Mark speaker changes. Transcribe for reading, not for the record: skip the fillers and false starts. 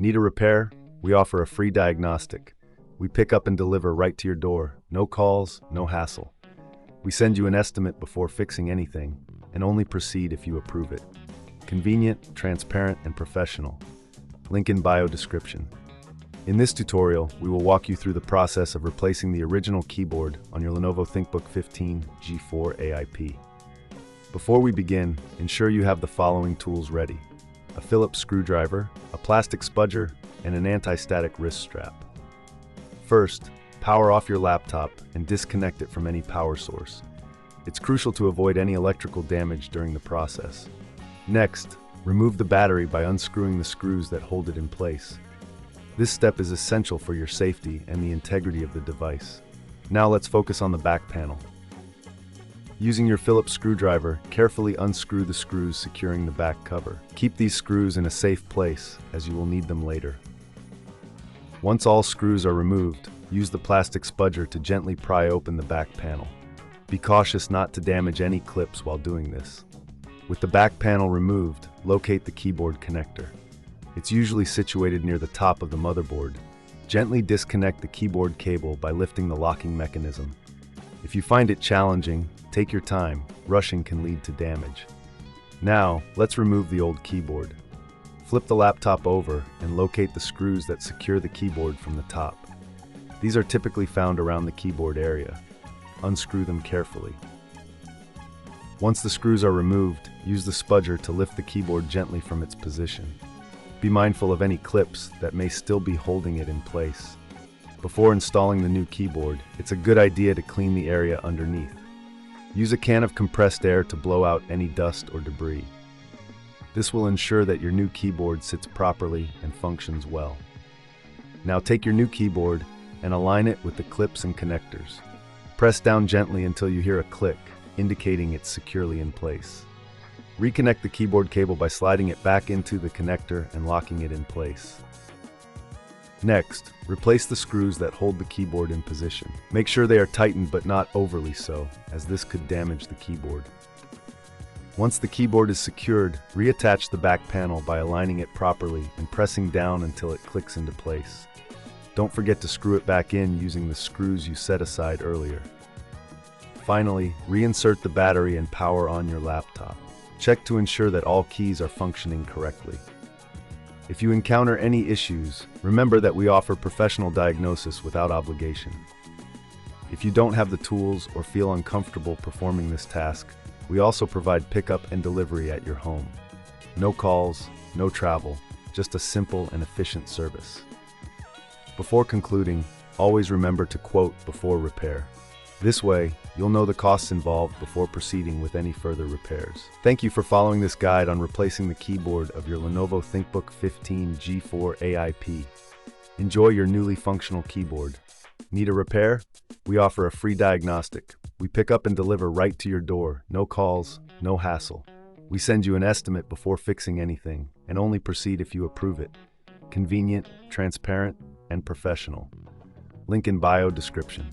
Speaker 1: Need a repair? We offer a free diagnostic. We pick up and deliver right to your door. No calls, no hassle. We send you an estimate before fixing anything, and only proceed if you approve it. Convenient, transparent, and professional. Link in bio description. In this tutorial, we will walk you through the process of replacing the original keyboard on your Lenovo ThinkBook 15 G4 AIP. Before we begin, ensure you have the following tools ready: a Phillips screwdriver, a plastic spudger, and an anti-static wrist strap. First, power off your laptop and disconnect it from any power source. It's crucial to avoid any electrical damage during the process. Next, remove the battery by unscrewing the screws that hold it in place. This step is essential for your safety and the integrity of the device. Now let's focus on the back panel. Using your Phillips screwdriver, carefully unscrew the screws securing the back cover. Keep these screws in a safe place, as you will need them later. Once all screws are removed, use the plastic spudger to gently pry open the back panel. Be cautious not to damage any clips while doing this. With the back panel removed, locate the keyboard connector. It's usually situated near the top of the motherboard. Gently disconnect the keyboard cable by lifting the locking mechanism. If you find it challenging, take your time. Rushing can lead to damage. Now, let's remove the old keyboard. Flip the laptop over and locate the screws that secure the keyboard from the top. These are typically found around the keyboard area. Unscrew them carefully. Once the screws are removed, use the spudger to lift the keyboard gently from its position. Be mindful of any clips that may still be holding it in place. Before installing the new keyboard, it's a good idea to clean the area underneath. Use a can of compressed air to blow out any dust or debris. This will ensure that your new keyboard sits properly and functions well. Now take your new keyboard and align it with the clips and connectors. Press down gently until you hear a click, indicating it's securely in place. Reconnect the keyboard cable by sliding it back into the connector and locking it in place. Next, replace the screws that hold the keyboard in position. Make sure they are tightened but not overly so, as this could damage the keyboard. Once the keyboard is secured, reattach the back panel by aligning it properly and pressing down until it clicks into place. Don't forget to screw it back in using the screws you set aside earlier. Finally, reinsert the battery and power on your laptop. Check to ensure that all keys are functioning correctly. If you encounter any issues, remember that we offer professional diagnosis without obligation. If you don't have the tools or feel uncomfortable performing this task, we also provide pickup and delivery at your home. No calls, no travel, just a simple and efficient service. Before concluding, always remember to quote before repair. This way, you'll know the costs involved before proceeding with any further repairs. Thank you for following this guide on replacing the keyboard of your Lenovo ThinkBook 15 G4 AIP. Enjoy your newly functional keyboard. Need a repair? We offer a free diagnostic. We pick up and deliver right to your door. No calls, no hassle. We send you an estimate before fixing anything, and only proceed if you approve it. Convenient, transparent, and professional. Link in bio description.